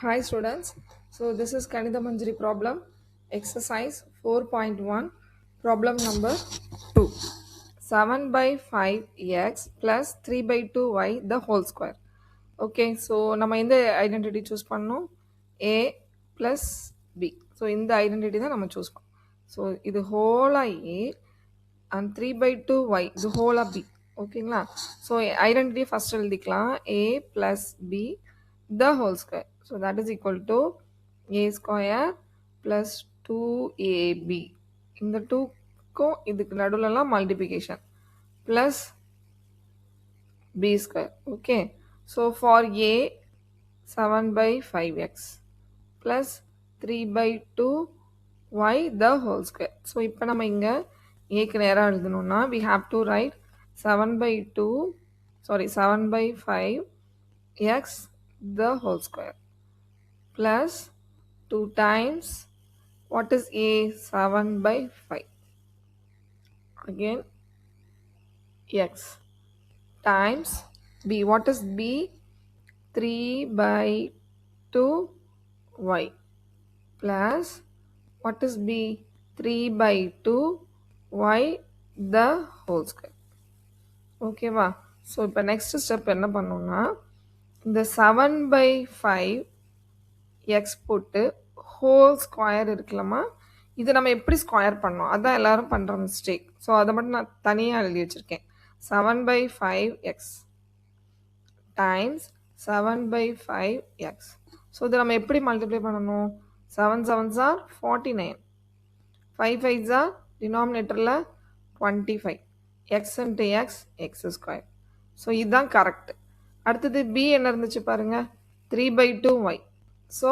Hi students, so this is Kanitha Manjari problem, exercise 4.1, problem number 2. 7 by 5x plus 3 by 2y the whole square. Okay, so நம்ம இந்த identity choose பண்ணோம் a plus b. So இந்த identity தான் நம்ம choose பண்ணோம். So இது whole a and 3 by 2y இது whole b. ஓகேங்களா? So identity first எழுதிக்கலாம் a plus b the whole square. So that is equal to a square plus 2ab. இந்த 2க்கும் இதுக்கு நடுவுலலாம் multiplication plus b square. Okay. So for a 7 by 5x plus 3 by 2y the whole square. So இப்போ நம்ம இங்க aக்கு நேரா எழுதணும்னா we have to write 7 by 5x the whole square plus 2 times what is a 7 by 5 again x times b. What is b? 3 by 2y plus what is b? 3 by 2y the whole square. ஓகேவா? So இப்போ next step என்ன பண்ணோம்னா இந்த 7 by 5 X போட்டு whole square இருக்கலாமா, இது நம்ம எப்படி ஸ்கொயர் பண்ணோம் அதான் எல்லாரும் பண்ணுற மிஸ்டேக். ஸோ அதை மட்டும் நான் தனியாக எழுதி வச்சுருக்கேன். 7 by 5x times 7 by 5x. So இதை நம்ம எப்படி மல்டிப்ளை பண்ணணும்? 7 7s are 49, 5 5s are டினாமினேட்டரில் 25, X into X X square. So இதுதான் கரெக்ட். அடுத்தது பி என்ன இருந்துச்சு பாருங்க, 3 by 2y. So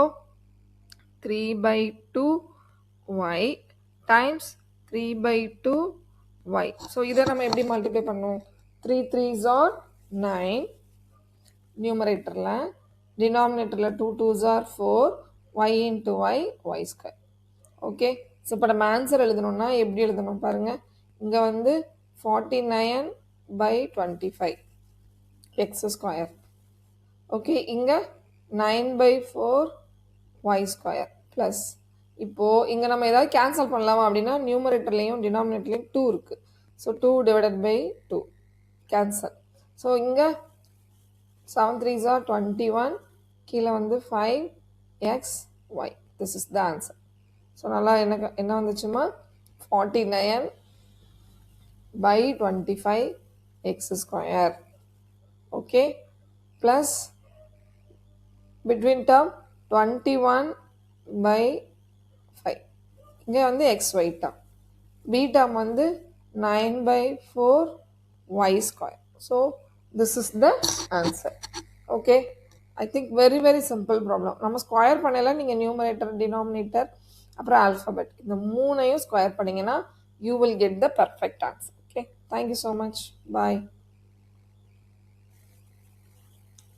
3 by 2y times 3 by 2y. So இதை நம்ம எப்படி மல்டிப்ளை பண்ணோம்? 3 3s are 9 நியூமரேட்டரில், டினாமினேட்டரில் 2 2s are 4, y into y y square. Okay, so இப்போ நம்ம ஆன்சர் எழுதணும்னா எப்படி எழுதணும் பாருங்கள். இங்கே வந்து 49 by 25 எக்ஸ் ஸ்கொயர். ஓகே, இங்கே 9 by 4 y ஸ்கொயர் ப்ளஸ் இப்போது இங்கே நம்ம ஏதாவது கேன்சல் பண்ணலாமா அப்படின்னா நியூமரேட்டர்லேயும் டினாமினேட்டர்லேயும் 2 இருக்குது. So 2 divided by 2 cancel. So இங்கே 7 3s are 21, கீழே வந்து 5xy. This is the answer. So நல்லா என்ன வந்துச்சுமா 49 by 25 x square. Okay, plus between term 21 by 5. இங்கே வந்து xy term. b term வந்து 9 by 4 y square. So this is the answer. Okay, I think very simple problem. நம்ம square பண்ணல, நீங்கள் numerator denominator அப்புறம் alphabet இந்த மூணையும் ஸ்கொயர் பண்ணிங்கன்னா you will get the perfect answer. Okay, thank you so much. Bye.